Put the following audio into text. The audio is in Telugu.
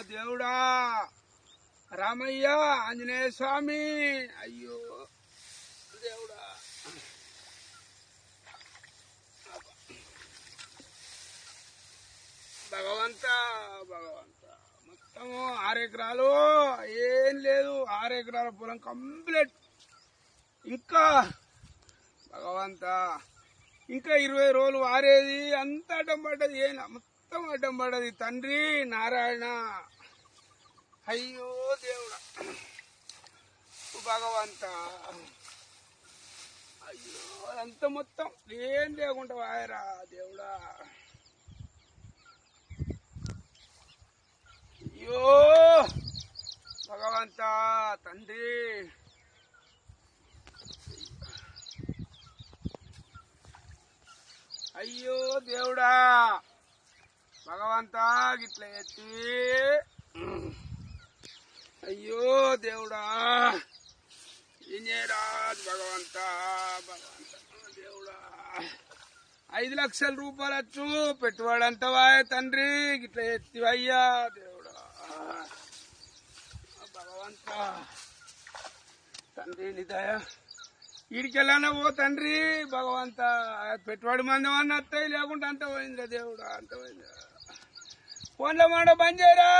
దేవుడా రామయ్య ఆంజనేయ స్వామి అయ్యో దేవుడా భగవంత భగవంత మొత్తము 6 ఎకరాలు ఏం లేదు 6 ఎకరాల పొలం కంప్లీట్ ఇంకా భగవంత ఇంకా 20 రోజులు వారేది అంత అడ్డం పడ్డది మొత్తం అడ్డం పడ్డది తండ్రి నారాయణ అయ్యో దేవుడా భగవంత అయ్యో అంత మొత్తం ఏం లేకుండా వాయరా దేవుడా అయ్యో భగవంత తండ్రి అయ్యో దేవుడా భగవంత గిట్ల ఎత్తి అయ్యో దేవుడా ఏం చేయరాదు భగవంత భగవంత దేవుడా 5 లక్షల రూపాయలు వచ్చు పెట్టుబడి అంతవా తండ్రి గిట్ల ఎత్తివయ్యా దేవుడా భగవంత తండ్రి నిదయ ఈడికెళ్ళానా ఓ తండ్రి భగవంత పెట్టుబడి మందం అన్న అత్తయ్య లేకుండా అంత పోయిందిరా దేవుడా అంత పోయిందిరా ఫోన్లో మాట బంద్ చేయరా.